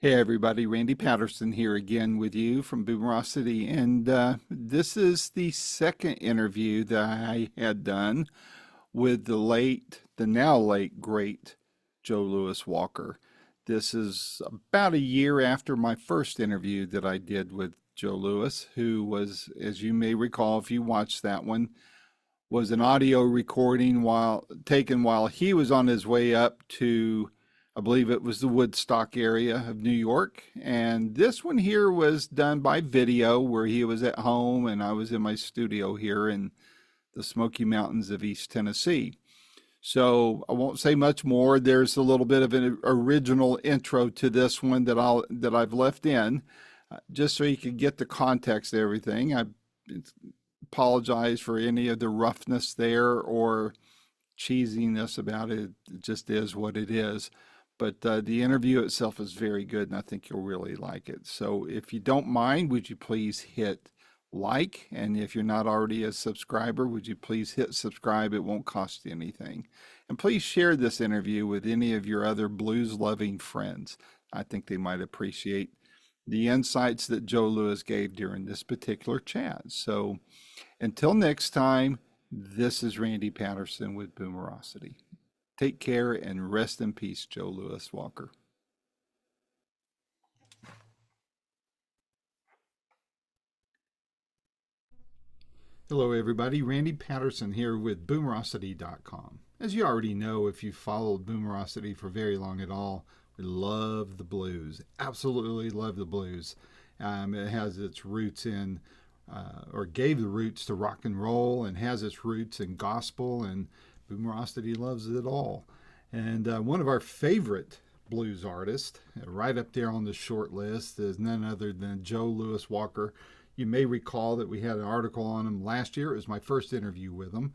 Hey everybody, Randy Patterson here again with you from Boomerocity, and this is the second interview that I had done with the now late, great Joe Louis Walker. This is about a year after my first interview that I did with Joe Louis, who was, as you may recall if you watched that one, was an audio recording while taken while he was on his way up to, I believe it was the Woodstock area of New York. And this one here was done by video where he was at home and I was in my studio here in the Smoky Mountains of East Tennessee. So I won't say much more. There's a little bit of an original intro to this one that I've left in, just so you can get the context of everything. I apologize for any of the roughness there or cheesiness about it. It just is what it is. But the interview itself is very good, and I think you'll really like it. So if you don't mind, would you please hit like? And if you're not already a subscriber, would you please hit subscribe? It won't cost you anything. And please share this interview with any of your other blues-loving friends. I think they might appreciate the insights that Joe Louis gave during this particular chat. So until next time, this is Randy Patterson with Boomerocity. Take care and rest in peace, Joe Louis Walker. Hello, everybody. Randy Patterson here with Boomerocity.com. As you already know, if you've followed Boomerocity for very long at all, we love the blues. Absolutely love the blues. It has its roots in, or gave the roots to rock and roll, and has its roots in gospel, and Boomerocity loves it all. And one of our favorite blues artists, right up there on the short list, is none other than Joe Louis Walker. You may recall that we had an article on him last year. It was my first interview with him.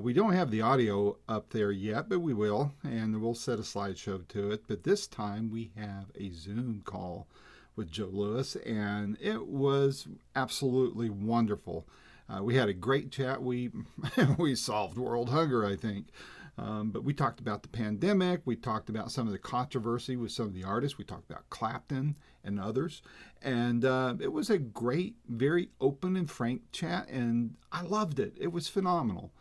We don't have the audio up there yet, but we will, and we'll set a slideshow to it. But this time we have a Zoom call with Joe Louis, and it was absolutely wonderful. We had a great chat. We we solved world hunger, I think. But we talked about the pandemic. We talked about some of the controversy with some of the artists. We talked about Clapton and others. And it was a great, very open and frank chat, and I loved it. It was phenomenal.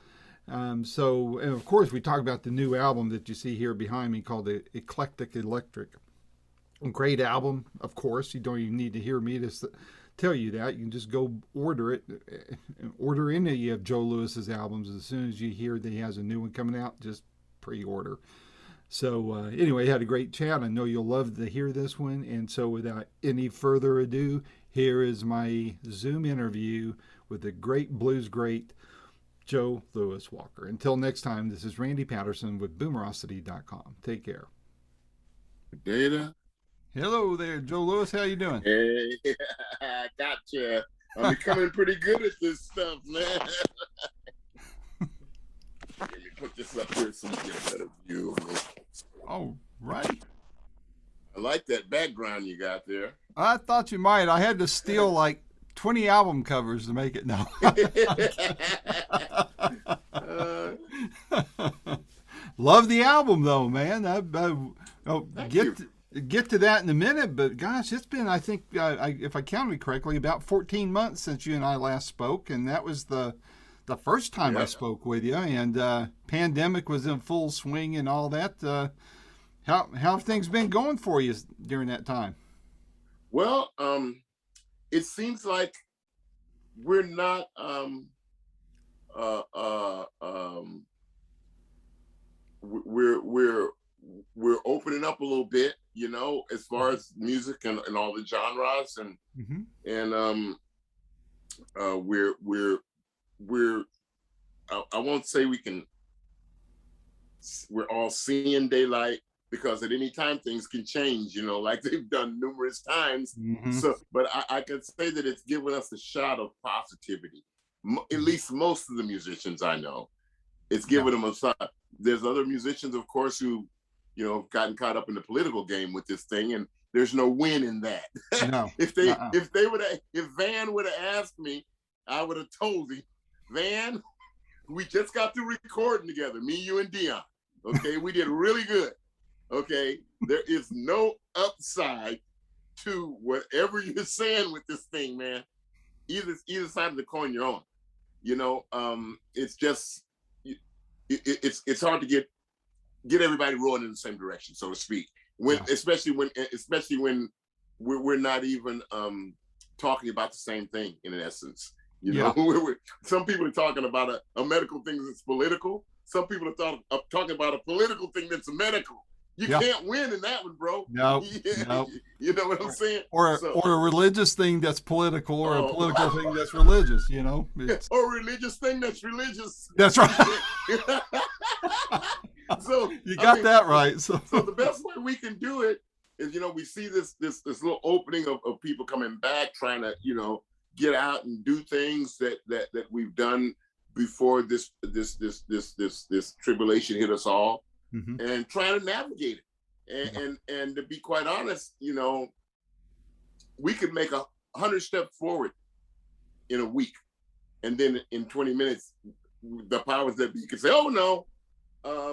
And of course, we talked about the new album that you see here behind me called the Eclectic Electric. A great album, of course. You don't even need to hear me to tell you that. You can just go order it. Order any of Joe Louis's albums. As soon as you hear that he has a new one coming out, just pre-order. So anyway, had a great chat. I know you'll love to hear this one. And so without any further ado, here is my Zoom interview with the great blues great Joe Louis Walker. Until next time, this is Randy Patterson with Boomerocity.com. Take care. Data. Hello there, Joe Louis. How you doing? Hey, I gotcha. I'm becoming pretty good at this stuff, man. Let me put this up here so you get a better view of me. Oh, right. I like that background you got there. I thought you might. I had to steal like 20 album covers to make it. No. Love the album though, man. Get to that in a minute, but gosh, it's been, I think, if I counted correctly, about 14 months since you and I last spoke, and that was the first time I spoke with you, and pandemic was in full swing and all that. How have things been going for you during that time? Well, it seems like we're not we're opening up a little bit, you know, as far as music and all the genres, and we're I won't say we're all seeing daylight, because at any time things can change, you know, like they've done numerous times. So, but I can say that it's given us a shot of positivity. At least most of the musicians I know, it's given them a shot. There's other musicians, of course, who, you know, have gotten caught up in the political game with this thing, and there's no win in that. No. if Van would have asked me, I would have told him, Van, we just got through recording together, me, you, and Dion. Okay, we did really good. Okay, there is no upside to whatever you're saying with this thing, man. Either side of the coin you're on. It's just it's hard to get everybody rolling in the same direction, so to speak. Especially when we're not even talking about the same thing in essence. Some people are talking about a medical thing that's political. Some people are talking about a political thing that's medical. You can't win in that one, bro. No. You know what I'm saying? Or a religious thing that's political, or a political thing that's religious, Or a religious thing that's religious. That's right. So you got that right. So the best way we can do it is, we see this little opening of people coming back, trying to, get out and do things that we've done before this tribulation hit us all. Mm-hmm. And trying to navigate it. And to be quite honest, we could make 100 steps forward in a week. And then in 20 minutes, the powers that be could say, oh no,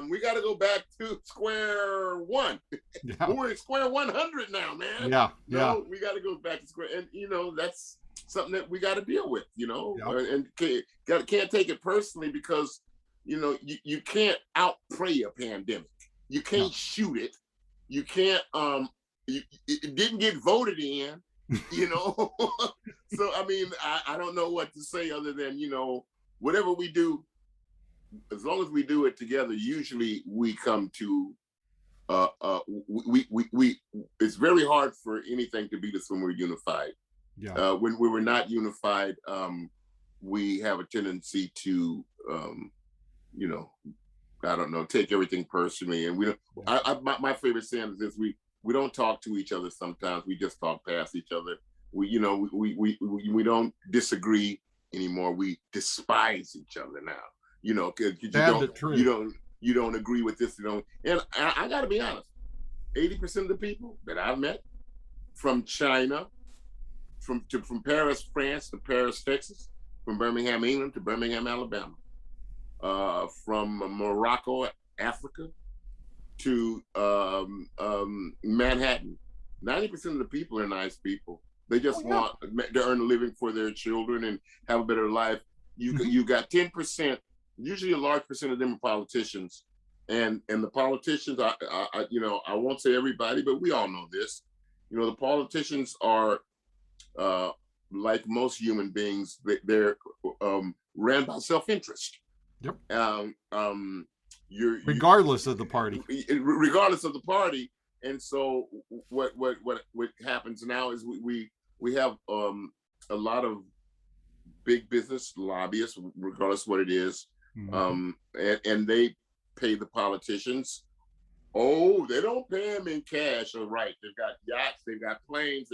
we got to go back to square one. Yeah. We're at square 100 now, man. No, we got to go back to square. And, that's something that we got to deal with, and can't take it personally, because you can't outpray a pandemic. You can't shoot it. You can't. It didn't get voted in. So I mean, I don't know what to say other than whatever we do, as long as we do it together, usually we come to. We it's very hard for anything to beat us when we're unified. Yeah. When we were not unified, we have a tendency to. I don't know, take everything personally, and we don't. My favorite saying is this: we don't talk to each other. Sometimes we just talk past each other. We don't disagree anymore. We despise each other now. Because you don't agree with this. And I got to be honest. 80% of the people that I've met, from China, from Paris, France to Paris, Texas, from Birmingham, England to Birmingham, Alabama. From Morocco, Africa, to Manhattan. 90% of the people are nice people. They just want to earn a living for their children and have a better life. You got 10%, usually a large percent of them are politicians, and the politicians, I won't say everybody, but we all know this. The politicians are like most human beings. They're ran by self-interest. Yep. Regardless of the party. Regardless of the party, and so what happens now is we have a lot of big business lobbyists, regardless of what it is, mm-hmm. And they pay the politicians. Oh, they don't pay them in cash. All right, they've got yachts, they've got planes,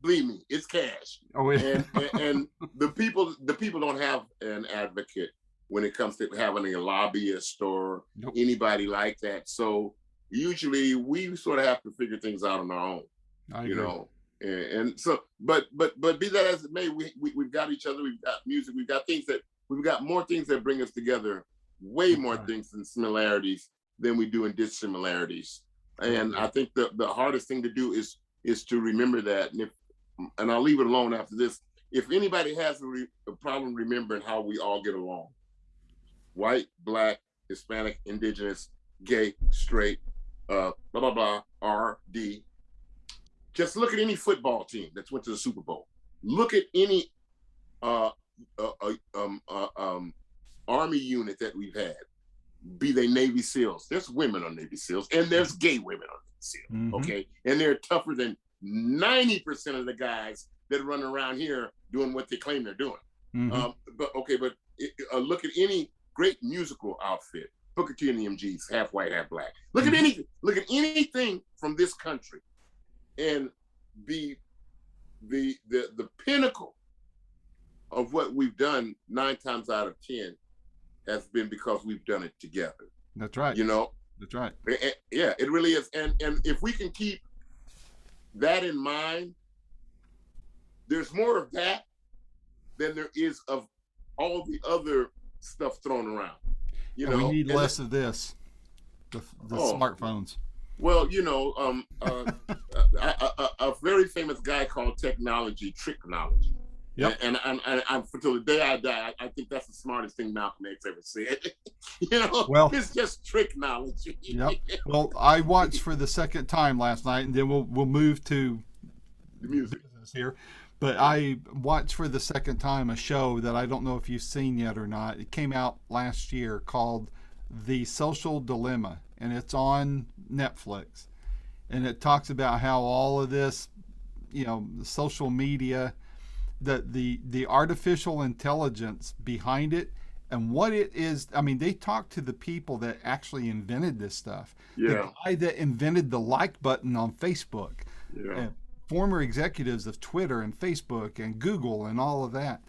believe me, it's cash. Oh, yeah. and the people don't have an advocate when it comes to having a lobbyist or anybody like that. So usually we sort of have to figure things out on our own, and so, but be that as it may, we've got each other, we've got music, we've got more things that bring us together, way more things than similarities than we do in dissimilarities. And I think the hardest thing to do is to remember that. And I'll leave it alone after this. If anybody has a problem remembering how we all get along, white, black, Hispanic, indigenous, gay, straight, blah, blah, blah, R, D. Just look at any football team that's went to the Super Bowl. Look at any Army unit that we've had, be they Navy SEALs. There's women on Navy SEALs, and there's gay women on Navy SEALs, mm-hmm. Okay? And they're tougher than 90% of the guys that run around here doing what they claim they're doing. Mm-hmm. But look at any great musical outfit, Booker T and the MGs, half white, half black. Look at anything from this country, and be the pinnacle of what we've done 9 times out of 10 has been because we've done it together. That's right. That's right. Yeah, it really is. And if we can keep that in mind, there's more of that than there is of all the other stuff thrown around. We need less of this. The smartphones. Well, a very famous guy called Tricknology. Yep. And until the day I die, I think that's the smartest thing Malcolm X ever said. Well, it's just Tricknology. yep. Well, I watched for the second time last night, and then we'll move to The music. business here. But I watched for the second time a show that I don't know if you've seen yet or not. It came out last year called The Social Dilemma, and it's on Netflix. And it talks about how all of this, social media, the artificial intelligence behind it and what it is. I mean, they talk to the people that actually invented this stuff. The Yeah. guy that invented the like button on Facebook, Yeah. former executives of Twitter and Facebook and Google and all of that.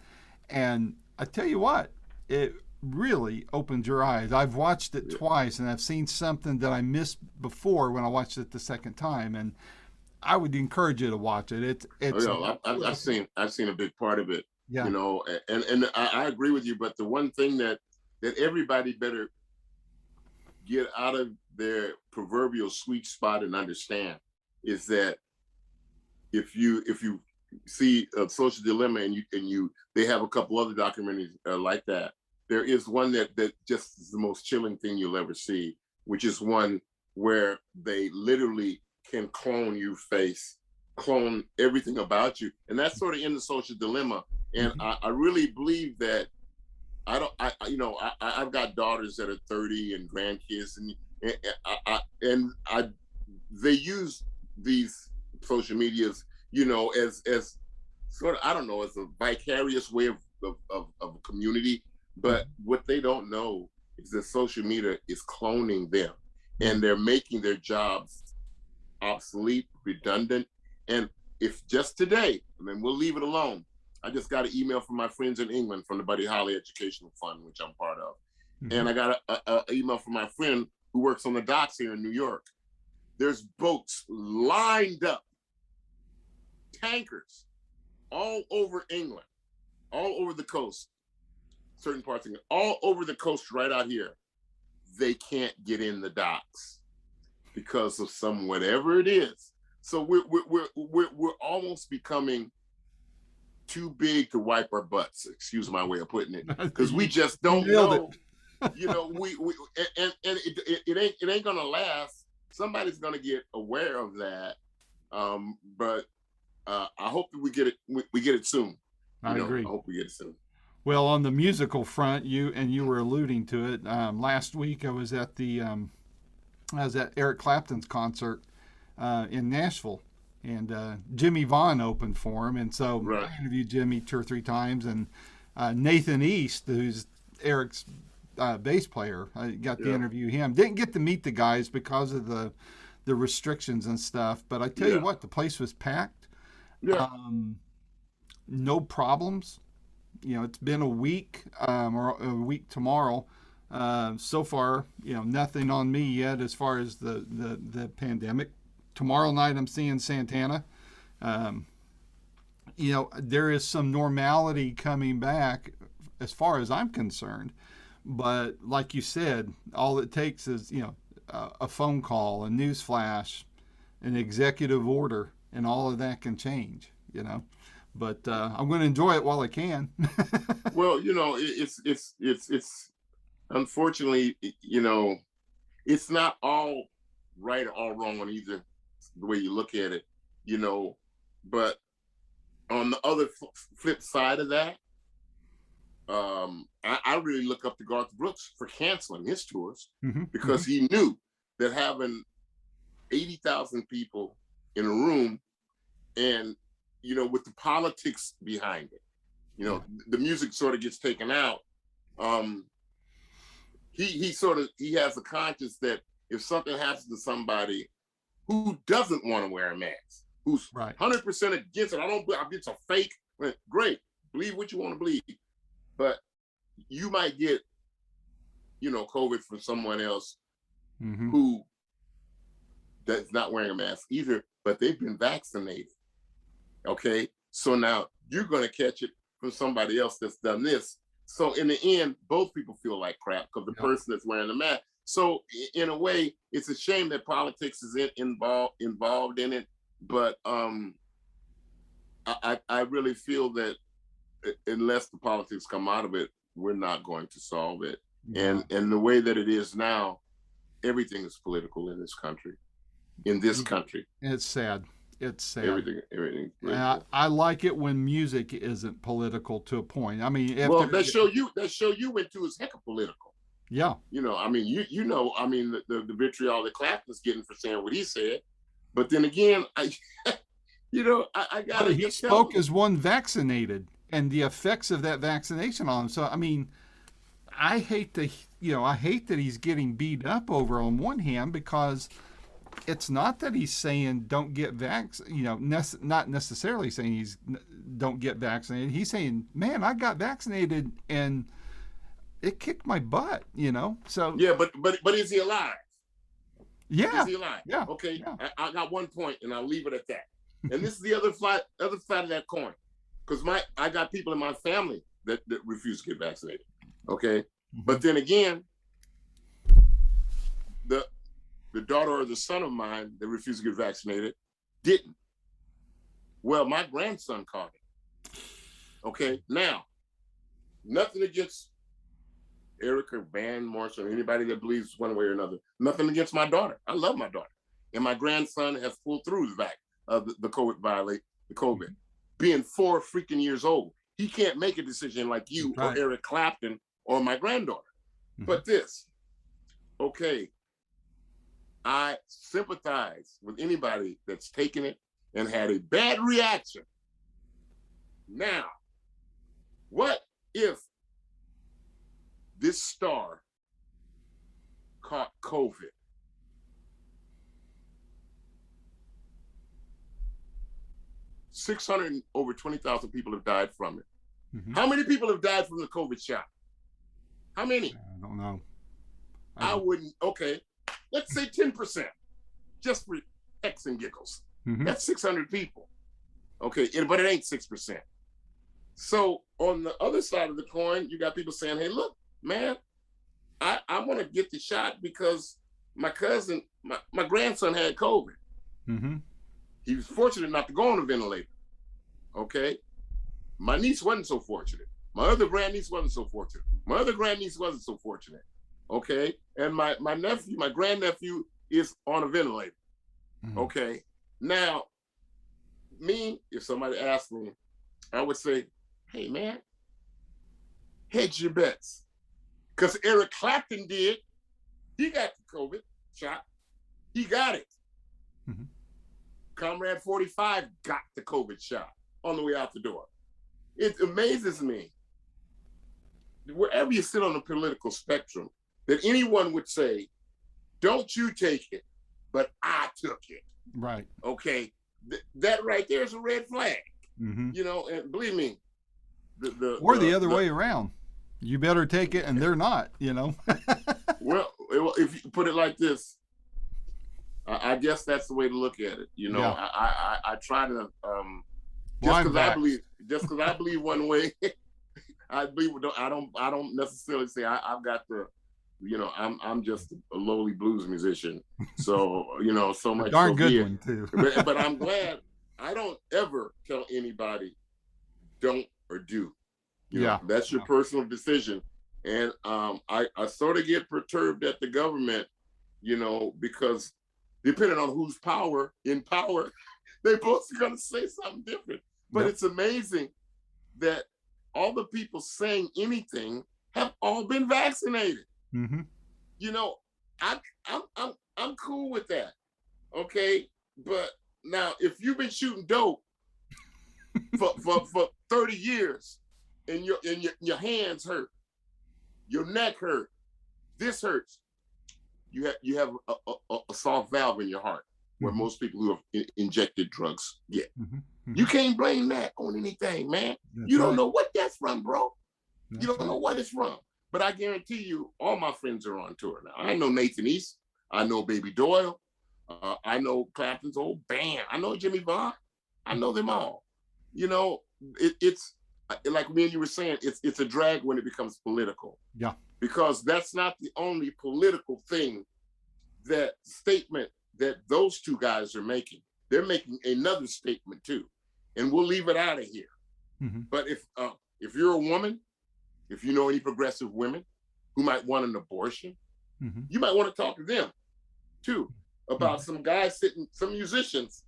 And I tell you what, it really opened your eyes. I've watched it twice, and I've seen something that I missed before when I watched it the second time. And I would encourage you to watch it. It's I've seen a big part of it. Yeah. And I agree with you. But the one thing that everybody better get out of their proverbial sweet spot and understand is that if you see a Social Dilemma and they have a couple other documentaries like that, there is one that just is the most chilling thing you'll ever see, which is one where they literally can clone your face, clone everything about you, and that's sort of in the Social Dilemma. And I really believe that I've got daughters that are 30 and grandkids, and they use these social medias, as sort of, I don't know, as a vicarious way of a community. But what they don't know is that social media is cloning them, and they're making their jobs obsolete, redundant. And if just today, I mean, we'll leave it alone. I just got an email from my friends in England from the Buddy Holly Educational Fund, which I'm part of. And I got an email from my friend who works on the docks here in New York. There's boats lined up, tankers, all over England, all over the coast, certain parts of England, all over the coast right out here. They can't get in the docks because of some whatever it is. So we're almost becoming too big to wipe our butts. Excuse my way of putting it, because we just don't know. It ain't gonna last. Somebody's gonna get aware of that. But I hope that we get it soon. I agree. I hope we get it soon. Well, on the musical front, you were alluding to it. Last week, I was at Eric Clapton's concert in Nashville, and Jimmy Vaughn opened for him, and so I interviewed Jimmy 2 or 3 times, and Nathan East, who's Eric's bass player, I got to interview him. Didn't get to meet the guys because of the restrictions and stuff, but I tell you what, the place was packed. No problems. It's been a week, or a week tomorrow. So far, nothing on me yet as far as the pandemic. Tomorrow night, I'm seeing Santana. There is some normality coming back as far as I'm concerned. But like you said, all it takes is, a phone call, a news flash, an executive order, and all of that can change, But I'm going to enjoy it while I can. Well, it's unfortunately, it's not all right or all wrong on either the way you look at it, but on the other flip side of that, I really look up to Garth Brooks for canceling his tours because he knew that having 80,000 people in a room and, with the politics behind it, the music sort of gets taken out. He has a conscience that if something happens to somebody who doesn't want to wear a mask, who's 100% against it, it's a fake, great, believe what you want to believe. But you might get, COVID from someone else who that's not wearing a mask either, but they've been vaccinated. Okay, so now you're going to catch it from somebody else that's done this. So in the end, both people feel like crap because the person that's wearing the mask. So in a way, it's a shame that politics is involved in it. But I really feel that unless the politics come out of it, we're not going to solve it. Yeah. And the way that it is now, everything is political in this country. In this country, It's sad. It's sad. everything And political. I like it when music isn't political to a point. I mean, if Well, that show you went to is heck of political. yeah, You know, I mean, you know, I mean, the vitriol that Clapton's getting for saying what he said. But then again, you know, I gotta. but he spoke as one vaccinated and the effects of that vaccination on him. So I mean, I hate to, I hate that he's getting beat up over on one hand because it's not that he's saying don't get not necessarily saying don't get vaccinated. He's saying, man, I got vaccinated and it kicked my butt, So yeah, but is he alive? Yeah, is he alive? Yeah. Okay, Yeah. I got one point, and I'll leave it at that. And this is the other side of that coin, because I got people in my family that refuse to get vaccinated. Okay, but then again, the daughter or the son of mine that refused to get vaccinated didn't. Well, my grandson caught it. Okay, now, nothing against Eric or Van Morrison or anybody that believes one way or another. Nothing against my daughter. I love my daughter. And my grandson has pulled through the COVID. Being 4 freaking years old, he can't make a decision like you or Eric Clapton or my granddaughter. But this, okay, I sympathize with anybody that's taken it and had a bad reaction. Now, what if this star caught COVID? Over 20,000 people have died from it. How many people have died from the COVID shot? How many? I don't know. I wouldn't. Okay, let's say 10%, just for X and giggles. That's 600 people. Okay, but it ain't 6%. So on the other side of the coin, you got people saying, hey, look, man, I want to get the shot because my cousin, my grandson had COVID. He was fortunate not to go on a ventilator. Okay. My niece wasn't so fortunate. My other grandniece wasn't so fortunate. My other grandniece wasn't so fortunate. Okay. And my nephew, my grandnephew is on a ventilator. Okay. Now, if somebody asked me, I would say, hey, man, hedge your bets. Because Eric Clapton did. He got the COVID shot. He got it. Comrade 45 got the COVID shot on the way out the door. It amazes me, wherever you sit on the political spectrum, that anyone would say, don't you take it, but I took it. Right. Okay. That right there is a red flag. And believe me, the other way around. You better take it and they're not, Well, if you put it like this, I guess that's the way to look at it. I try to just because I believe one way, I don't necessarily say I've got the, I'm just a lowly blues musician. So so much. Darn good one too. but I'm glad I don't ever tell anybody don't or do. That's your personal decision. And I sort of get perturbed at the government, because depending on who's in power, they're both going to say something different. But it's amazing that all the people saying anything have all been vaccinated. I'm cool with that. Okay, but now if you've been shooting dope for 30 years and your hands hurt, your neck hurt, this hurts, you have a soft valve in your heart where most people who have injected drugs get. You can't blame that on anything, man. You don't know what that's from, bro. You don't know what it's from. But I guarantee you, all my friends are on tour now. I know Nathan East. I know Baby Doyle. I know Clapton's old band. I know Jimmy Vaughn. I know them all. It's like me and you were saying, it's a drag when it becomes political. Yeah. Because that's not the only political statement that those two guys are making. they're making another statement too, and we'll leave it out of here. But if you're a woman, if you know any progressive women who might want an abortion, you might want to talk to them too about some guys some musicians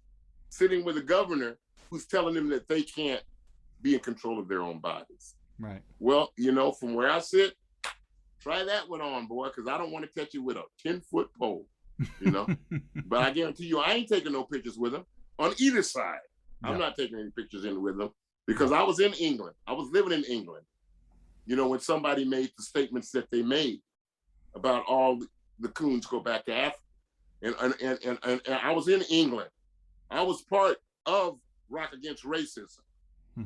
sitting with a governor who's telling them that they can't be in control of their own bodies. Right. Well, you know, from where I sit, try that one on, boy, because I don't want to touch you with a 10-foot pole, you know. But I guarantee you, I ain't taking no pictures with them on either side. I'm not taking any pictures in with them because I was in England. I was living in England, you know, when somebody made the statements that they made about all the coons go back to Africa. And I was in England. I was part of Rock Against Racism.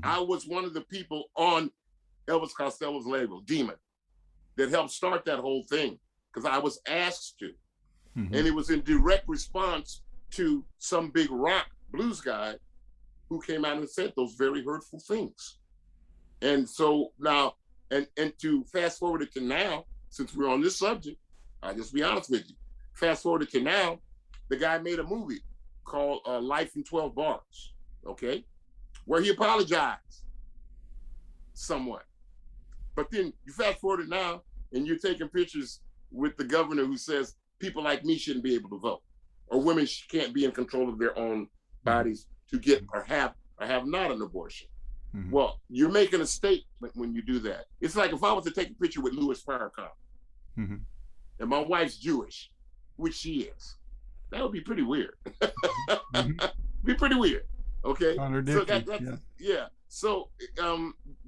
I was one of the people on Elvis Costello's label, Demon, that helped start that whole thing because I was asked to. And it was in direct response to some big rock blues guy who came out and said those very hurtful things. And so now, and to fast forward it to now, since we're on this subject, I'll just be honest with you. Fast forward it to now, the guy made a movie called Life in 12 Bars, okay? Where he apologized somewhat. But then you fast forward it now, and you're taking pictures with the governor who says people like me shouldn't be able to vote, or women can't be in control of their own bodies to get or have not an abortion. Well, you're making a statement when you do that. It's like if I was to take a picture with Louis Farrakhan, and my wife's Jewish, which she is, that would be pretty weird. Be pretty weird. Okay. So that's. So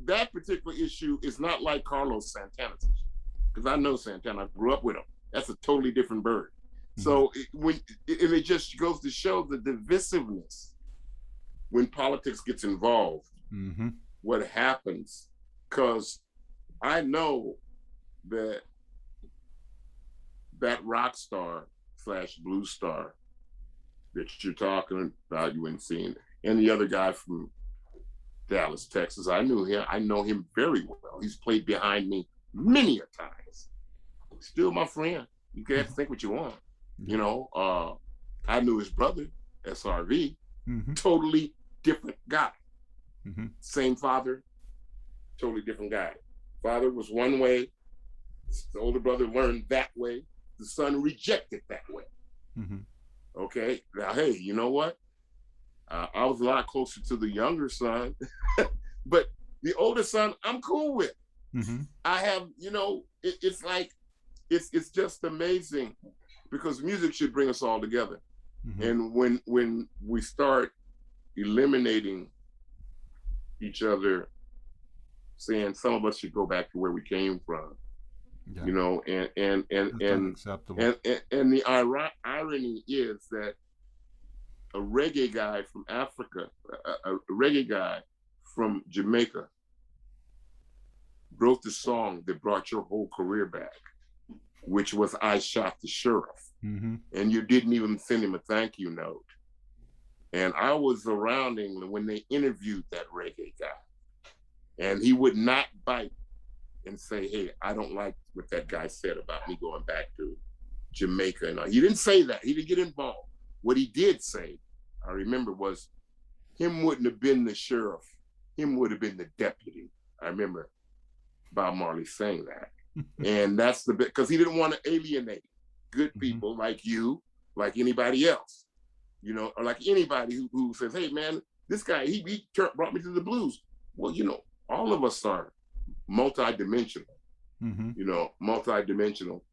that particular issue is not like Carlos Santana's issue, because I know Santana. I grew up with him. That's a totally different bird. So it just goes to show the divisiveness when politics gets involved. What happens? Because I know that rock star / blues star that you're talking about, you ain't seen, and the other guy from Dallas, Texas, I know him very well. He's played behind me many a times. Still my friend. You can have to think what you want. You know, I knew his brother, SRV, totally different guy. Same father, totally different guy. Father was one way, the older brother learned that way, the son rejected that way. Okay, now, hey, you know what? I was a lot closer to the younger son, but the older son, I'm cool with. I have, you know, it's like, it's just amazing because music should bring us all together. And when we start eliminating each other, saying some of us should go back to where we came from, you know, and the irony is that a reggae guy from Africa, a reggae guy from Jamaica wrote the song that brought your whole career back, which was I Shot the Sheriff. And you didn't even send him a thank you note. And I was around England when they interviewed that reggae guy. And he would not bite and say, hey, I don't like what that guy said about me going back to Jamaica. And he didn't say that. He didn't get involved. What he did say, I remember, was him wouldn't have been the sheriff. Him would have been the deputy. I remember Bob Marley saying that. And that's the bit, because he didn't want to alienate good people like you, like anybody else, you know, or like anybody who says, hey, man, this guy, he brought me to the blues. Well, you know, all of us are multidimensional, you know, multidimensional.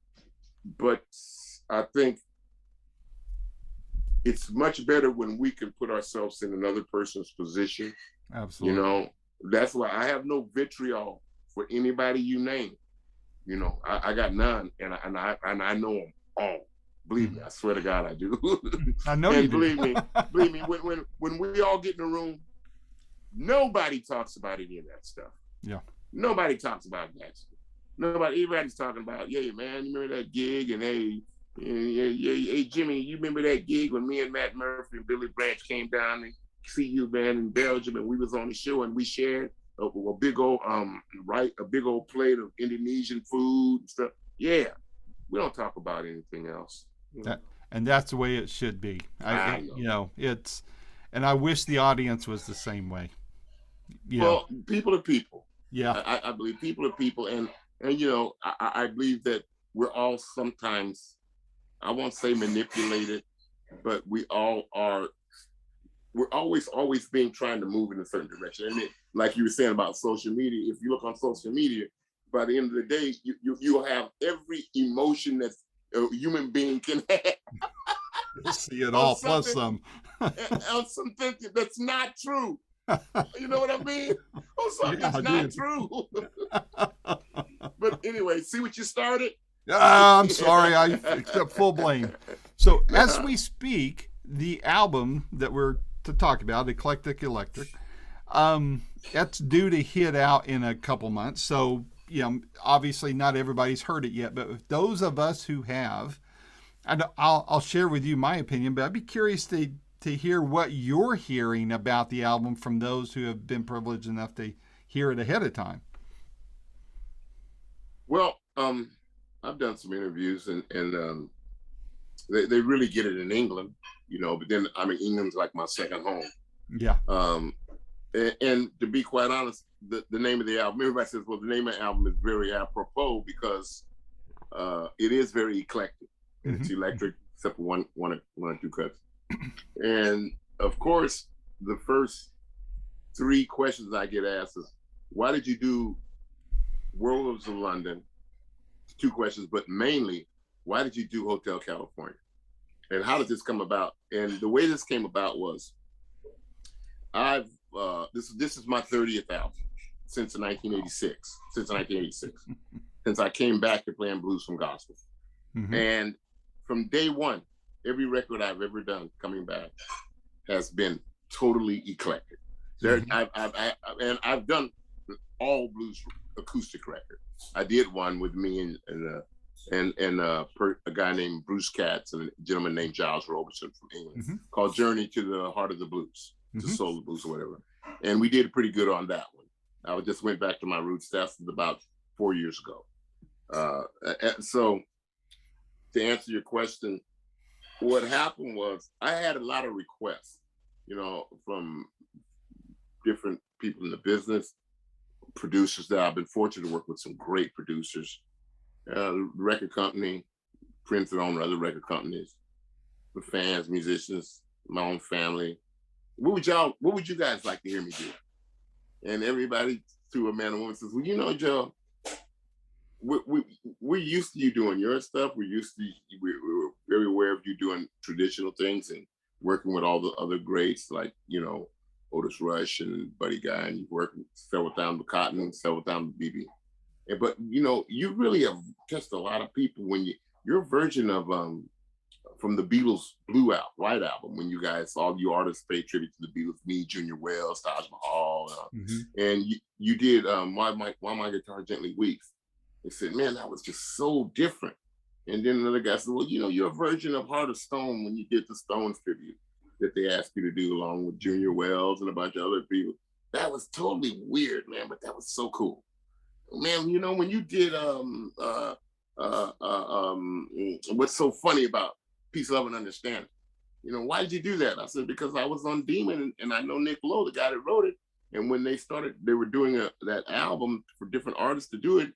But I think it's much better when we can put ourselves in another person's position. Absolutely. You know, that's why I have no vitriol for anybody you name. You know, I got none, and I know them all. Believe me, I swear to God, I do. I know and you believe do. me, when we all get in a room, nobody talks about any of that stuff. Yeah. Nobody talks about that stuff. Everybody's talking about, yeah, man, you remember that gig? And hey, Jimmy, you remember that gig when me and Matt Murphy and Billy Branch came down and see you, man, in Belgium, and we was on the show and we shared a big old plate of Indonesian food and stuff. Yeah, we don't talk about anything else. You know? and that's the way it should be. I know. You know, it's, and I wish the audience was the same way. Yeah. Well, people are people. Yeah. I believe people are people, and you know, I believe that we're all sometimes, I won't say manipulated, but we all are. We're always being trying to move in a certain direction. And like you were saying about social media, if you look on social media, by the end of the day, you'll have every emotion that a human being can have. You'll see it on all plus some. on something that's not true. You know what I mean? On something Yeah, that's not true. But anyway, see what you started? I'm sorry, I accept full blame. So as we speak, the album that we're to talk about, Eclectic Electric, that's due to hit out in a couple months. So, you know, obviously not everybody's heard it yet, but those of us who have, and I'll share with you my opinion, but I'd be curious to hear what you're hearing about the album from those who have been privileged enough to hear it ahead of time. Well, I've done some interviews, and they really get it in England, you know. But then, I mean, England's like my second home. Yeah. And to be quite honest, the name of the album, everybody says, well, the name of the album is very apropos because it is very eclectic. Mm-hmm. It's electric, except for one or two cuts. And of course, the first 3 questions I get asked is, why did you do Werewolves of London? 2 questions, but mainly, why did you do Hotel California? And how did this come about? And the way this came about was, this is my 30th album since 1986. Since I came back to playing blues from gospel. Mm-hmm. And from day one, every record I've ever done coming back has been totally eclectic. Mm-hmm. I've done all blues acoustic records. I did one with me and a guy named Bruce Katz and a gentleman named Giles Robertson from England, mm-hmm. called Journey to the Heart of the Blues, mm-hmm. to Soul of the Blues or whatever. And we did pretty good on that one. I just went back to my roots. That's about 4 years ago. So to answer your question, what happened was I had a lot of requests, you know, from different people in the business, producers that I've been fortunate to work with, some great producers, record company, friends that own other record companies, the fans, musicians, my own family. What would you guys like to hear me do? And everybody, to a man and woman, says, well, you know, Joe, we're used to you doing your stuff. We're very aware of you doing traditional things and working with all the other greats like, you know, Otis Rush and Buddy Guy, and you've worked several times with Cotton, several times with BB. But you know, you really have touched a lot of people when your version of from the Beatles White Album, when you guys, all you artists paid tribute to the Beatles, me, Junior Wells, Taj Mahal, mm-hmm. and you did Why My Guitar Gently Weeps. They said, man, that was just so different. And then another guy said, well, you know, your version of Heart of Stone, when you did the Stones tribute that they asked you to do along with Junior Wells and a bunch of other people, that was totally weird, man, but that was so cool. Man, you know, when you did what's so funny about Peace, Love, and Understanding, you know, why did you do that? I said, because I was on Demon, and I know Nick Lowe, the guy that wrote it, and when they were doing that album for different artists to do it,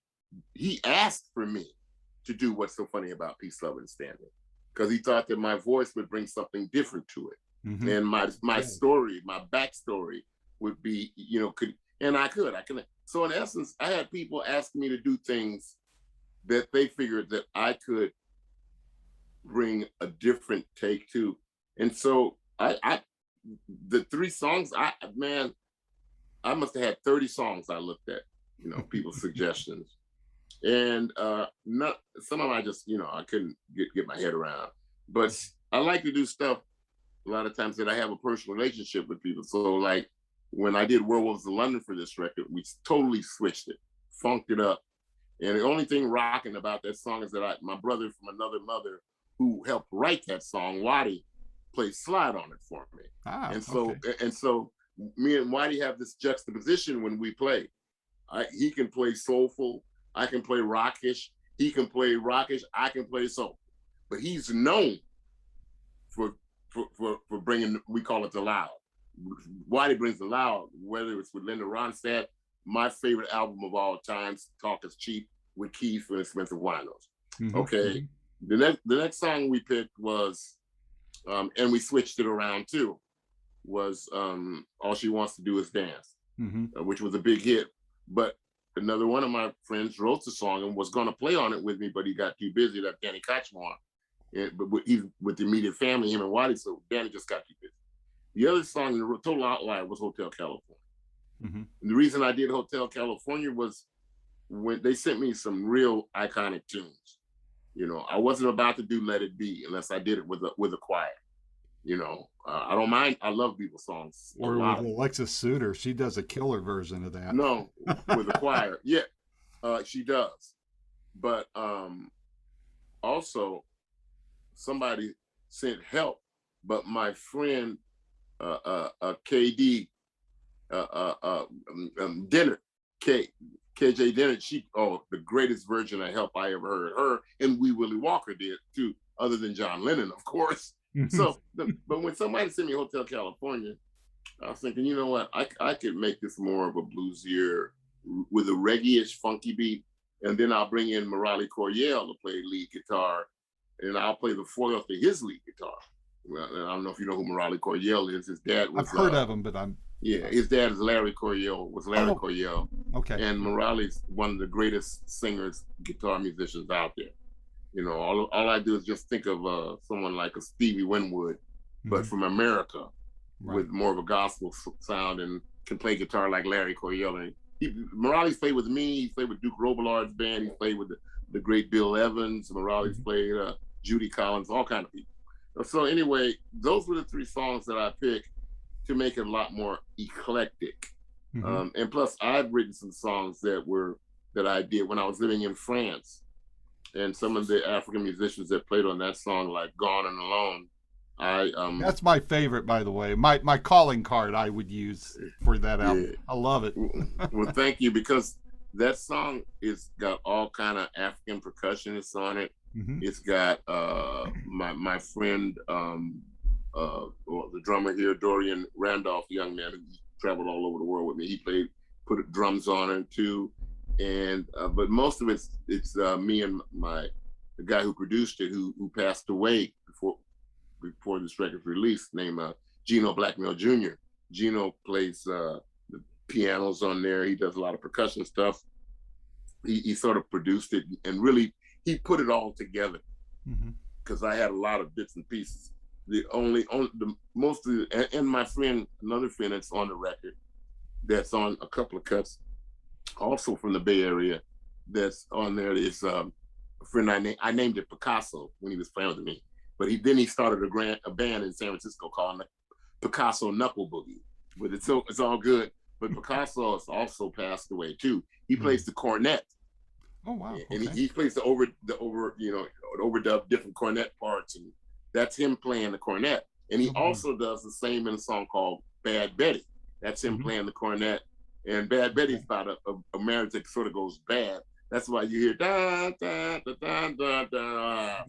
he asked for me to do What's So Funny About Peace, Love, and Standing, because he thought that my voice would bring something different to it. Mm-hmm. And my story, my backstory would be, you know, I could. So in essence, I had people asking me to do things that they figured that I could bring a different take to. And so the 3 songs, I must have had 30 songs I looked at, you know, people's suggestions. And some of them I just, you know, I couldn't get my head around. But I like to do stuff a lot of times that I have a personal relationship with people. So like when I did Werewolves of London for this record, we totally switched it, funked it up. And the only thing rocking about that song is that my brother from another mother who helped write that song, Waddy, played slide on it for me. And so me and Waddy have this juxtaposition when we play. He can play soulful, I can play rockish, he can play rockish, I can play soul. But he's known for bringing, we call it the loud. Why he brings the loud, whether it's with Linda Ronstadt, my favorite album of all time, Talk Is Cheap, with Keith and Expensive Winos. Okay. The next song we picked was, and we switched it around too, was All She Wants to Do Is Dance, which was a big hit. But another one of my friends wrote the song and was going to play on it with me, but he got too busy. That Danny Kachmar, but he's with the immediate family, him and Waddy, so Danny just got too busy. The other song, the total outlier, was Hotel California. And the reason I did Hotel California was when they sent me some real iconic tunes. You know, I wasn't about to do Let It Be unless I did it with a choir. You know, I don't mind. I love Beatles songs. Or with Alexis Suter, she does a killer version of that. No, with a choir, yeah, she does. But also, somebody sent help, but my friend KD Dennett, KJ Dennett, the greatest version of help I ever heard. Her and Wee Willie Walker did too, other than John Lennon, of course. So, but when somebody sent me Hotel California, I was thinking, you know what, I could make this more of a bluesier with a reggae-ish funky beat, and then I'll bring in Morale Coryell to play lead guitar, and I'll play the foil to his lead guitar. Well, I don't know if you know who Morale Coryell is. His dad was. I've heard of him, but his dad is Larry Coryell. Coryell. Okay. And Morale's one of the greatest singers, guitar musicians out there. You know, all I do is just think of someone like a Stevie Winwood, but from America, with more of a gospel sound, and can play guitar like Larry Coryell. And Morale's played with me. He played with Duke Robillard's band. He played with the great Bill Evans. Morale's played Judy Collins, all kind of people. So anyway, those were the three songs that I picked to make it a lot more eclectic. And plus, I've written some songs that I did when I was living in France. And some of the African musicians that played on that song, like Gone and Alone, that's my favorite, by the way. My calling card I would use for that album. I love it. Well, thank you, because that song is got all kind of African percussionists on it. It's got my friend, the drummer here, Dorian Randolph, young man who traveled all over the world with me. He put drums on it too, and but most of it's me and the guy who produced it, who passed away before this record's released, named Gino Blackmell Jr. Gino plays the pianos on there. He does a lot of percussion stuff. He sort of produced it, and really he put it all together, because I had a lot of bits and pieces. And my friend, another friend that's on the record, that's on a couple of cuts, also from the Bay Area, that's on there is a friend I named it Picasso when he was playing with me, but then he started a band in San Francisco called Picasso Knuckle Boogie. But it's all good. But Picasso has also passed away too. He plays the cornet. Oh wow! And he plays the overdub different cornet parts, and that's him playing the cornet. And he also does the same in a song called Bad Betty. That's him playing the cornet. And Bad Betty's about a marriage that sort of goes bad. That's why you hear da da da da da da.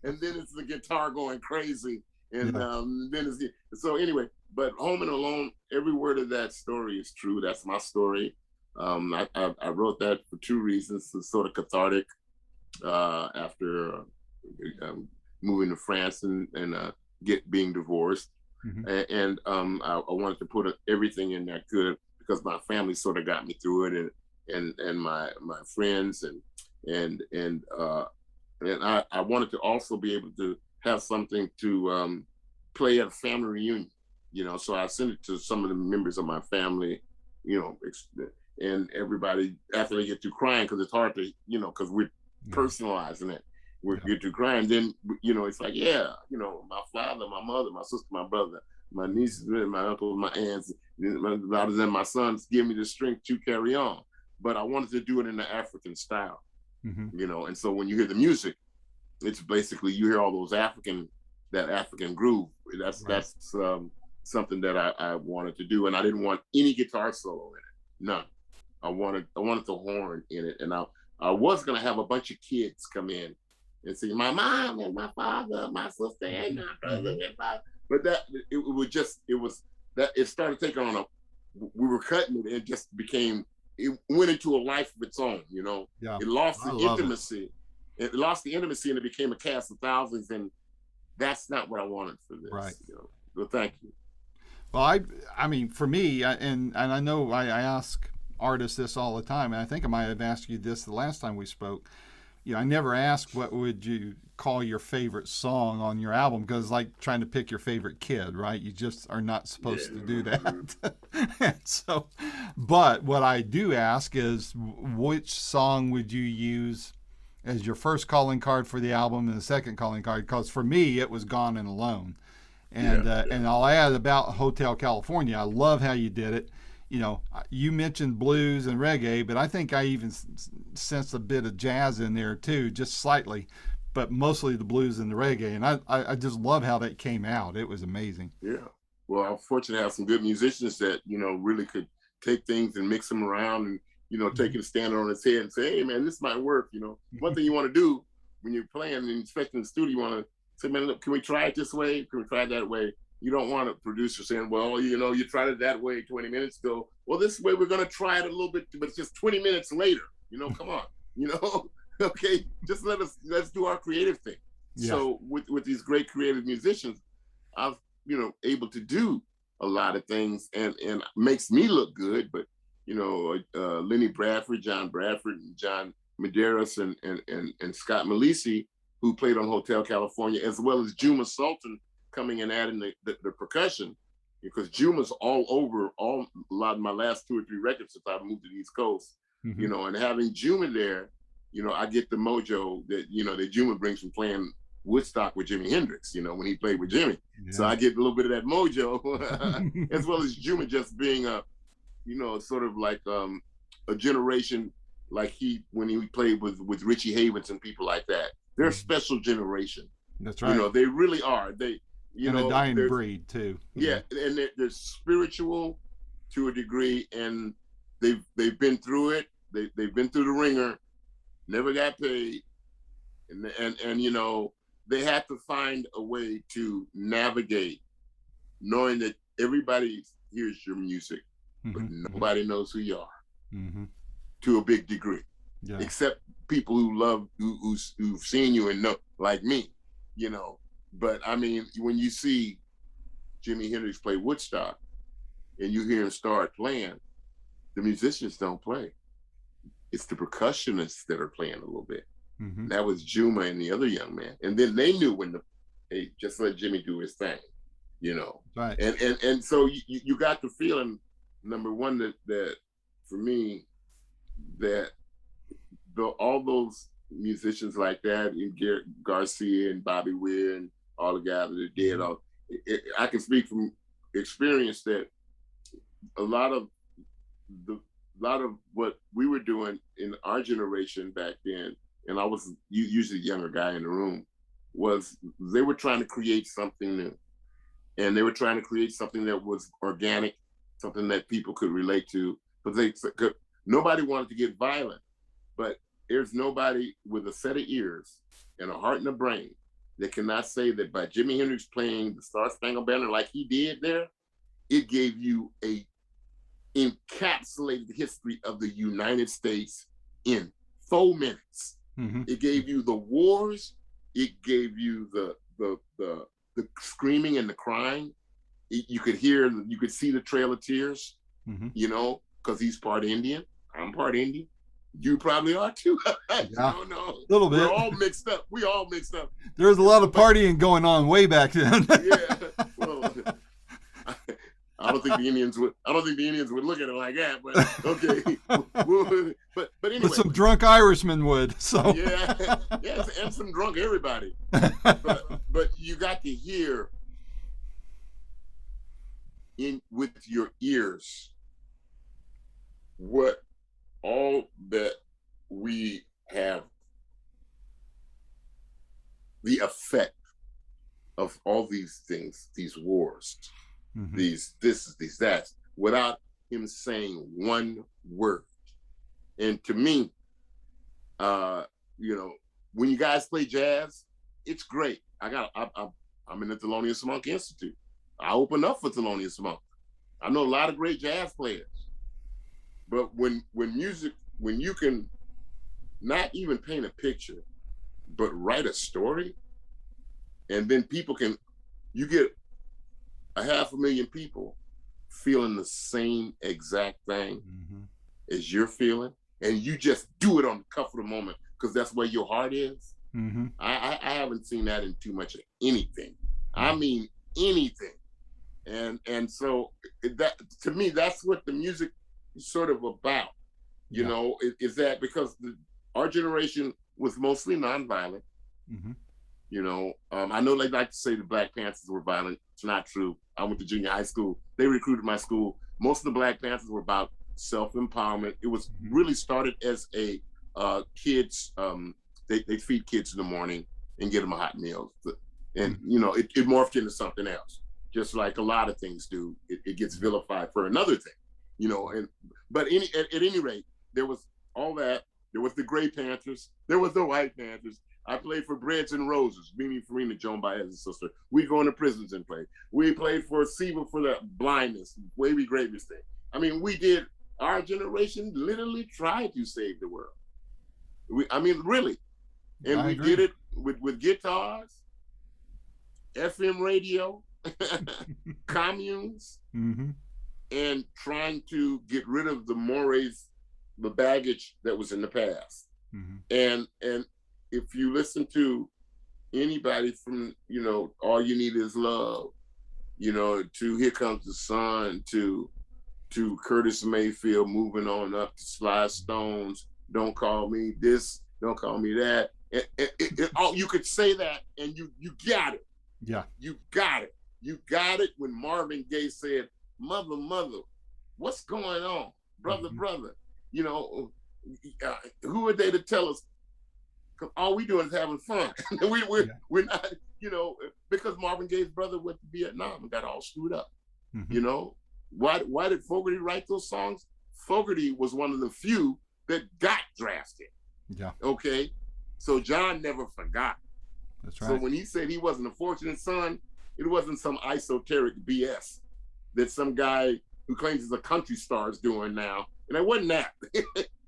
And then it's the guitar going crazy. And then it's so anyway. But Home and Alone, every word of that story is true. That's my story. I wrote that for two reasons. It's sort of cathartic after moving to France and being divorced. And I wanted to put everything in that good, because my family sort of got me through it, and my friends, and I wanted to also be able to have something to play at a family reunion, you know. So I sent it to some of the members of my family, you know, and everybody, after they get through crying, because it's hard to, you know, because we're personalizing it. We get to crying, then, you know, it's like, yeah, you know, my father, my mother, my sister, my brother, my nieces, my uncles, my aunts, rather than my sons, give me the strength to carry on. But I wanted to do it in the African style, you know. And so when you hear the music, it's basically, you hear all those that African groove. That's something that I wanted to do, and I didn't want any guitar solo in it, none. I wanted the horn in it, and I was gonna have a bunch of kids come in and sing my mom and my father, my sister and my brother and father. But that it was just it was that it started taking on a we were cutting it, it just became it went into a life of its own, you know. Yeah, It lost I the love it. intimacy. It lost the intimacy and it became a cast of thousands, and that's not what I wanted for Right. this, you know. But thank you. Well, I mean, for me, and I know I ask artists this all the time, and I think I might have asked you this the last time we spoke. You know, I never ask what would you call your favorite song on your album because it's like trying to pick your favorite kid, right? You just are not supposed to do that. So, but what I do ask is which song would you use as your first calling card for the album and the second calling card? Because for me, it was Gone and Alone. And I'll add about Hotel California. I love how you did it. You know, you mentioned blues and reggae, but I think I even sensed a bit of jazz in there too, just slightly, but mostly the blues and the reggae. And I just love how that came out. It was amazing. Yeah. Well, I'm fortunate to have some good musicians that, you know, really could take things and mix them around and, you know, take it, stand on its head and say, hey, man, this might work. You know, one thing you want to do when you're playing, and especially in the studio, you want to say, man, look, can we try it this way? Can we try it that way? You don't want a producer saying, well, you know, you tried it that way 20 minutes ago. Well, this way we're going to try it a little bit, but it's just 20 minutes later. You know, come on, you know, okay, just let's do our creative thing. Yeah. So with these great creative musicians, I've, you know, able to do a lot of things and makes me look good. But, you know, Lenny Bradford, John Bradford, and John Medeiros and Scott Malisi, who played on Hotel California, as well as Juma Sultan coming and adding the percussion, because Juma's all over a lot of my last 2 or 3 records since I've moved to the East Coast, you know, and having Juma there, you know, I get the mojo that, you know, that Juma brings from playing Woodstock with Jimi Hendrix, you know, when he played with Jimmy. Yeah. So I get a little bit of that mojo, as well as Juma just being a, you know, sort of like a generation like when he played with Richie Havens and people like that. They're a special generation. That's right. You know, they really are. They, you know, a dying breed too. Yeah, and they're spiritual to a degree, and they've been through it. They've been through the ringer, never got paid, and you know, they had to find a way to navigate, knowing that everybody hears your music, but nobody knows who you are, to a big degree, except people who love, who've seen you and know, like me, you know. But I mean, when you see Jimi Hendrix play Woodstock, and you hear him start playing, the musicians don't play. It's the percussionists that are playing a little bit. That was Juma and the other young man. And then they knew when to, hey, just let Jimmy do his thing, you know. Right. And so you got the feeling, number one, that for me, that all those musicians like that, and Garrett Garcia and Bobby Weir and all the guys that are dead, I can speak from experience that a lot of what we were doing in our generation back then, and I was usually the younger guy in the room, was they were trying to create something new. And they were trying to create something that was organic, something that people could relate to, but nobody wanted to get violent. But there's nobody with a set of ears and a heart and a brain that cannot say that by Jimi Hendrix playing the Star Spangled Banner like he did there, it gave you a encapsulated history of the United States in 4 minutes. It gave you the wars. It gave you the screaming and the crying. You could see the Trail of Tears, you know, because he's part Indian. I'm part Indian. You probably are too. I don't know. A little bit. We're all mixed up. We all mixed up. There's a lot of partying going on way back then. Yeah. Well, I don't think the Indians would look at it like that, but okay. but anyway. But some drunk Irishmen would. So yeah, and some drunk everybody. But you got to hear with your ears what all that we have, the effect of all these things, these wars, these that, without him saying one word. And to me, you know, when you guys play jazz, it's great. I'm in the Thelonious Monk Institute. I open up for Thelonious Monk. I know a lot of great jazz players. But when you can not even paint a picture, but write a story, and then you get 500,000 people feeling the same exact thing as you're feeling, and you just do it on the cuff of the moment because that's where your heart is. I haven't seen that in too much of anything. I mean anything. And so that, to me, that's what the music is sort of about. You know, is that because our generation was mostly nonviolent. You know, I know they like to say the Black Panthers were violent. It's not true. I went to junior high school. They recruited my school. Most of the Black Panthers were about self-empowerment. It was really started as a kids, they feed kids in the morning and get them a hot meal. And, you know, it morphed into something else, just like a lot of things do. It gets vilified for another thing, you know. But at any rate, there was all that. There was the Gray Panthers. There was the White Panthers. I played for Breads and Roses, Mimi Farina, Joan Baez's sister. We go into prisons and play. We played for SIVA for the blindness, Wavy Gravy's thing. I mean, our generation literally tried to save the world. Really. And we did it with guitars, FM radio, communes, and trying to get rid of the mores, the baggage that was in the past. And if you listen to anybody from, you know, All You Need Is Love, you know, to Here Comes the Sun, to Curtis Mayfield, moving on up to Sly Stones, Don't Call Me This, Don't Call Me That. You could say that and you got it. Yeah. You got it. You got it when Marvin Gaye said, Mother, mother, what's going on? Brother, brother, you know, who are they to tell us? Because all we doing is having fun. We're not, you know, because Marvin Gaye's brother went to Vietnam and got all screwed up. You know, why did Fogerty write those songs? Fogerty was one of the few that got drafted. Yeah. Okay. So John never forgot. That's right. So when he said he wasn't a fortunate son, it wasn't some esoteric BS that some guy who claims he's a country star is doing now. And it wasn't that.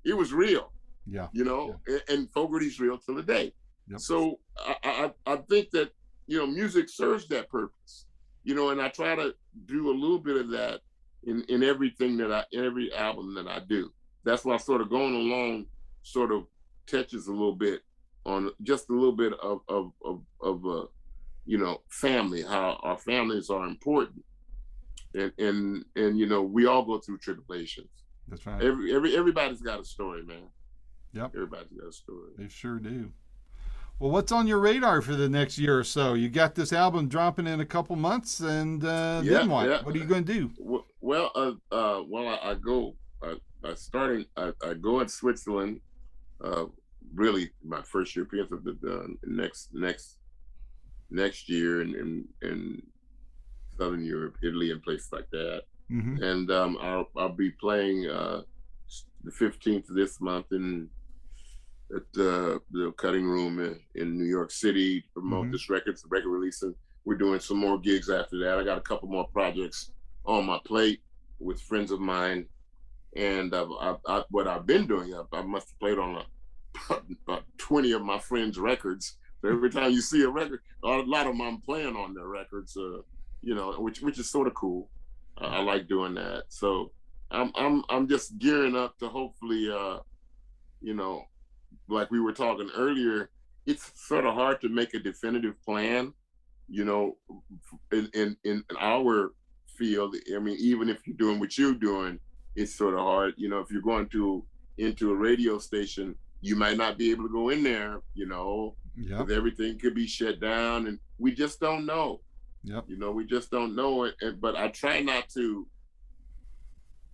It was real. Yeah. You know, and Fogerty's real till the day. Yep. So I think that, you know, music serves that purpose, you know, and I try to do a little bit of that in everything every album that I do. That's why sort of going along sort of touches a little bit on just a little bit of you know, family, how our families are important. And you know, we all go through tribulations. That's right. Everybody's got a story, man. Yep. Everybody's got a story. They sure do. Well, what's on your radar for the next year or so? You got this album dropping in a couple months, and then what? Yeah. What are you going to do? Well, I go in Switzerland. Really, my first European trip next year in Southern Europe, Italy, and places like that. And I'll be playing the 15th of this month at the Cutting Room in New York City to promote this record release, and we're doing some more gigs after that. I got a couple more projects on my plate with friends of mine, and what I've been doing, I must have played on about 20 of my friends' records. So every time you see a record, a lot of them I'm playing on their records, you know, which is sort of cool. I like doing that. So I'm just gearing up to hopefully, you know, like we were talking earlier, it's sort of hard to make a definitive plan, you know, in our field. I mean, even if you're doing what you're doing, it's sort of hard. You know, if you're going into a radio station, you might not be able to go in there, you know, because everything could be shut down, and we just don't know. Yep. You know, we just don't know it. But I try not to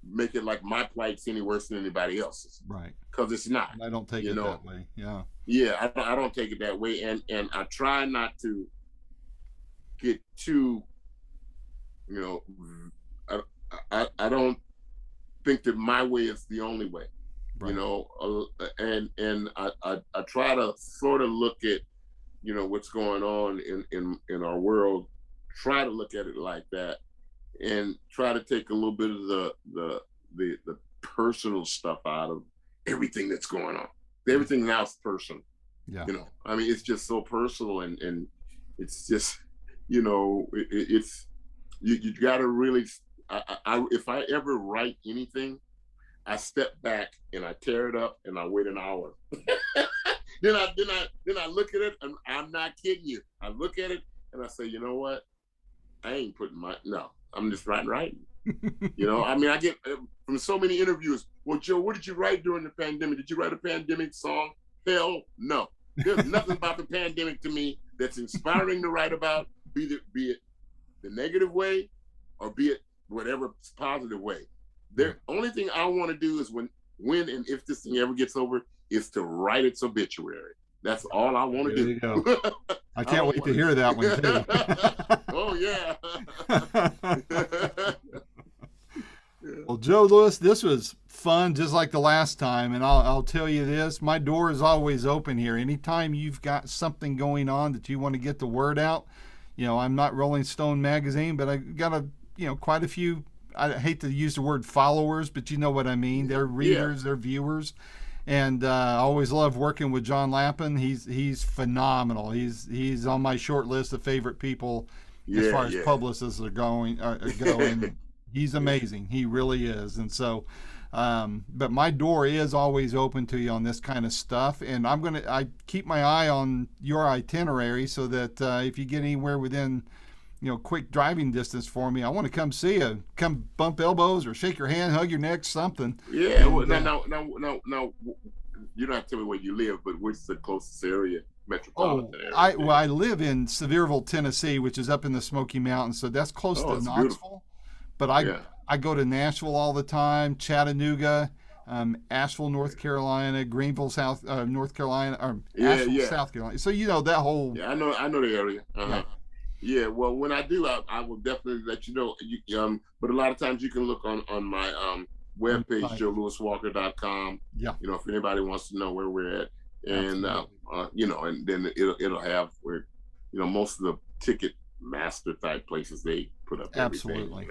make it like my plight's any worse than anybody else's. Right. Because it's not. I don't take it that way. Yeah. Yeah, I don't take it that way. And I try not to get too, you know, I don't think that my way is the only way. you Right. know, and I try to sort of look at, you know, what's going on in our world, try to look at it like that, and try to take a little bit of the personal stuff out of everything that's going on. Everything now is personal. Yeah. You know, I mean, it's just so personal, and it's just, you know, it's you got to really. If I ever write anything, I step back and I tear it up and I wait an hour. Then I look at it, and I'm not kidding you. I look at it and I say, you know what? I ain't putting my no. I'm just writing. You know, I mean, I get from so many interviews. Well, Joe, what did you write during the pandemic? Did you write a pandemic song? Hell, no. There's nothing about the pandemic to me that's inspiring to write about. Be it the negative way, or be it whatever positive way. The only thing I want to do is when and if this thing ever gets over, is to write its obituary. That's all I want to There do. you go. I can't wait to hear that one too. Oh yeah. Well, Joe Louis, this was fun, just like the last time. And I'll tell you this: my door is always open here. Anytime you've got something going on that you want to get the word out, you know, I'm not Rolling Stone magazine, but I got quite a few. I hate to use the word followers, but you know what I mean. They're readers, they're viewers. And I always love working with John Lappin. He's phenomenal. He's on my short list of favorite people as far as publicists are going. He's amazing. He really is. And so, but my door is always open to you on this kind of stuff. And I keep my eye on your itinerary so that if you get anywhere within, quick driving distance for me, I want to come see you, come bump elbows or shake your hand, hug your neck, something. Yeah. And, well, no. You don't have to tell me where you live, but what's the closest area, metropolitan area? I live in Sevierville, Tennessee, which is up in the Smoky Mountains, so that's close to Knoxville. Beautiful. But I go to Nashville all the time, Chattanooga, Asheville, North Carolina, Greenville, North Carolina, or Asheville, South Carolina. So that whole. Yeah, I know the area. Uh-huh. Yeah, well, when I do, I will definitely let you know. But a lot of times you can look on my webpage, joelouiswalker.com. Yeah. If anybody wants to know where we're at, and and then it'll have where, most of the ticket master type places, they put up everything. Absolutely.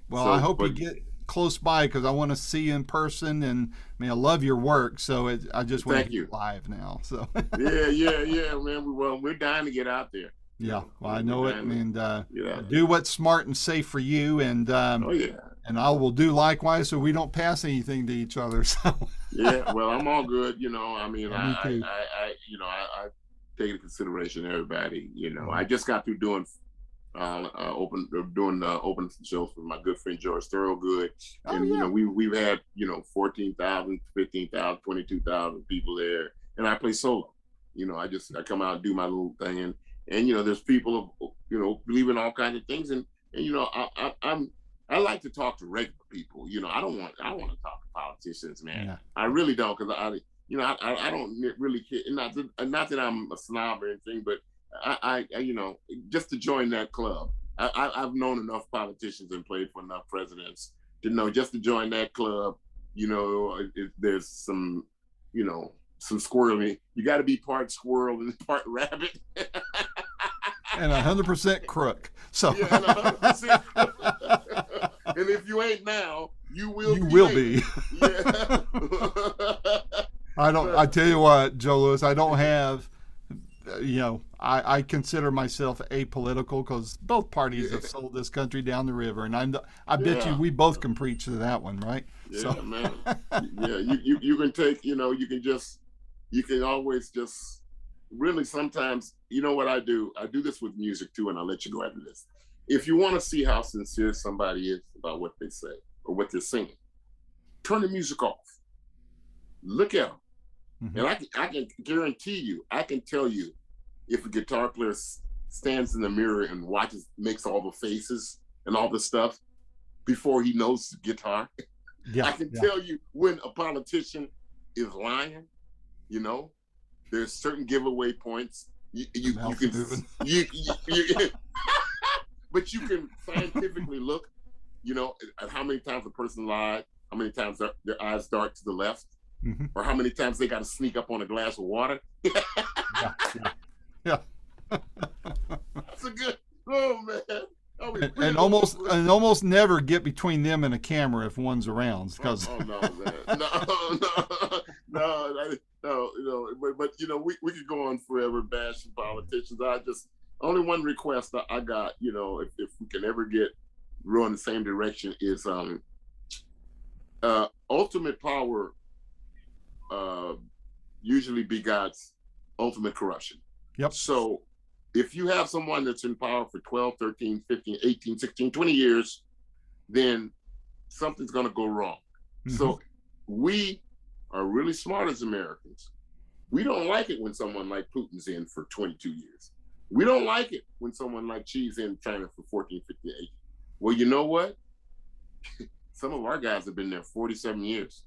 Well, so, I hope you get close by, because I want to see you in person, and I love your work. So I just want to be live now. So yeah, man. We're dying to get out there. Yeah, well, I know it, and do what's smart and safe for you, and and I will do likewise, so we don't pass anything to each other. So yeah, well, I'm all good. I mean, I take into consideration everybody. I just got through doing open shows with my good friend George Thorogood, and we've had 14,000, 15,000, 22,000 people there, and I play solo. I come out and do my little thing, and there's people believe in all kinds of things, and I like to talk to regular people. I want to talk to politicians, man. Yeah. I really don't, because I don't really care. Not that I'm a snob or anything, but I just to join that club. I've known enough politicians and played for enough presidents to know, just to join that club, there's some, some squirreling. You got to be part squirrel and part rabbit. And 100% crook. So yeah, and 100%. And if you ain't now, you will be. You will be. Yeah. I tell you what, Joe Louis, I don't have, I consider myself apolitical, because both parties have sold this country down the river, and I bet you we both can preach to that one, right? Yeah, so. Man. Yeah, you can take, you can always just really sometimes, what I do this with music too, and I'll let you go after this. If you want to see how sincere somebody is about what they say or what they're singing, turn the music off. Look at them. Mm-hmm. And I can guarantee you, I can tell you, if a guitar player stands in the mirror and makes all the faces and all the stuff before he knows the guitar. Yeah, I can tell you when a politician is lying. There's certain giveaway points. You can but you can scientifically look, at how many times a person lied, how many times their eyes dart to the left. or how many times they got to sneak up on a glass of water. Yeah. Yeah. That's a good. Oh man. Oh, And almost never get between them and a camera if one's around. Because no, man, no. But we could go on forever bashing politicians. Only one request I got, if we can ever row in the same direction, is ultimate power usually begots ultimate corruption. Yep. So if you have someone that's in power for 12, 13, 15, 18, 16, 20 years, then something's going to go wrong. So we are really smart as Americans. We don't like it when someone like Putin's in for 22 years. We don't like it when someone like Xi's in China for 14, 15, 18. Well, you know what? Some of our guys have been there 47 years.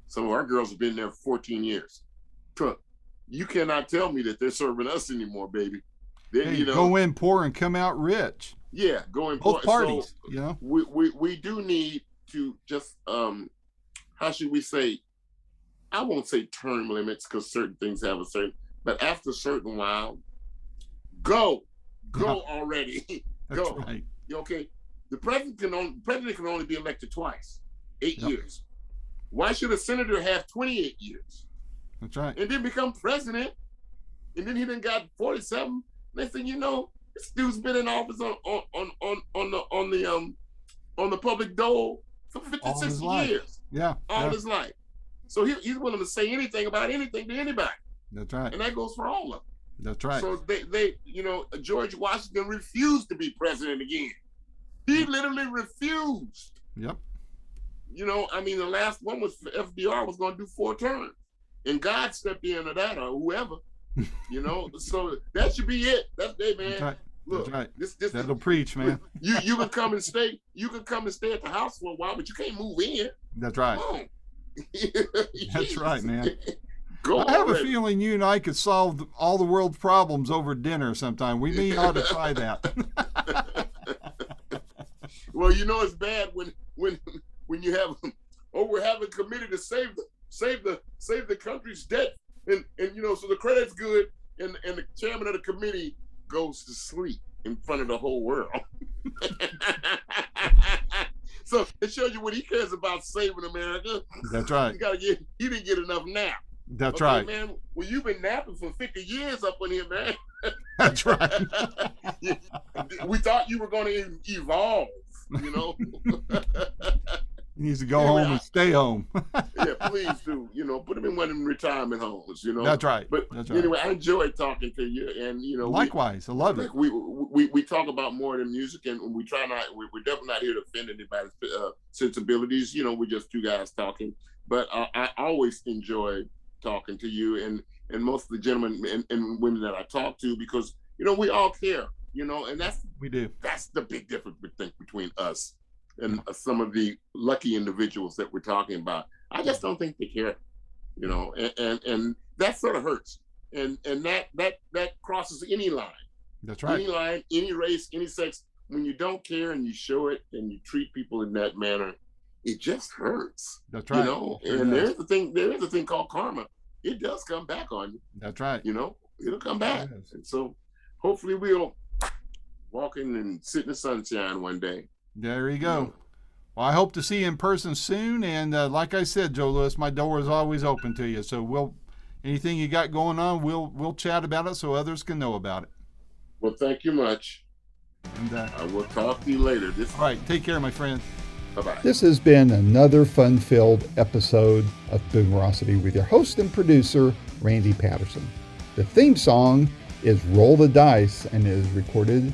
Some of our girls have been there 14 years. You cannot tell me that they're serving us anymore, baby. Hey, go in poor and come out rich. Yeah, go in poor. Both parties, so, we do need to just, how should we say, I won't say term limits because certain things have a certain, but after a certain while, go already. That's go. Right. Okay. The president can only be elected twice, 8 years. Why should a senator have 28 years? That's right. And then become president, and then he done got 47. Next thing you know, this dude's been in office on the public dole for 56 years. Yeah. All his life. So he's willing to say anything about anything to anybody. That's right. And that goes for all of them. That's right. So they George Washington refused to be president again. He literally refused. Yep. The last one was FDR was going to do 4 terms, and God stepped in to that, or whoever. So that should be it. That's man. That's right. Look, That's right. This That'll preach, man. You can come and stay. You can come and stay at the house for a while, but you can't move in. That's right. Come on. That's right, man. I have a feeling you and I could solve all the world's problems over dinner sometime. We may ought to try that. Well, it's bad when you have we're having a committee to save the country's debt, and so the credit's good, and the chairman of the committee goes to sleep in front of the whole world. So it shows you what he cares about, saving America. That's right. He didn't get enough nap. That's right, man. Well, you've been napping for 50 years up in here, man. That's right. We thought you were going to evolve, He needs to go home and stay home. Yeah, please do. Put him in one of them retirement homes. That's right. But anyway, I enjoyed talking to you, and likewise, I love it. We talk about more than music, and we try not. We're definitely not here to offend anybody's sensibilities. We're just two guys talking. But I always enjoy talking to you and most of the gentlemen and women that I talk to, because we all care. And we do. That's the big difference between us and some of the lucky individuals that we're talking about. I just don't think they care, and that sort of hurts. And that crosses any line. That's right. Any line, any race, any sex. When you don't care and you show it and you treat people in that manner, it just hurts. That's right. And there is a thing called karma. It does come back on you. That's right. It'll come back. And so hopefully we'll walk in and sit in the sunshine one day. There you go. Well, I hope to see you in person soon. And like I said, Joe Louis, my door is always open to you. So anything you got going on, we'll chat about it so others can know about it. Well, thank you much. And I will talk to you later. All right. Take care, my friend. Bye-bye. This has been another fun-filled episode of Boomerocity with your host and producer, Randy Patterson. The theme song is Roll the Dice and is recorded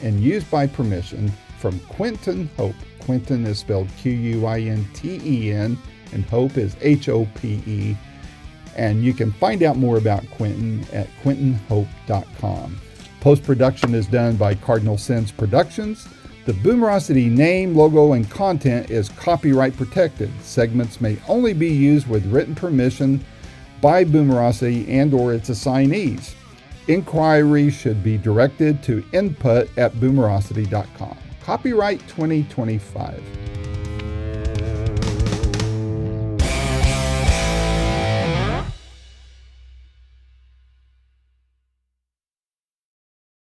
and used by permission from Quinton Hope. Quinton is spelled Quinten, and Hope is Hope. And you can find out more about Quinton at quintonhope.com. Post-production is done by Cardinal Sins Productions. The Boomerocity name, logo, and content is copyright protected. Segments may only be used with written permission by Boomerocity and or its assignees. Inquiries should be directed to input@boomerocity.com. Copyright 2025.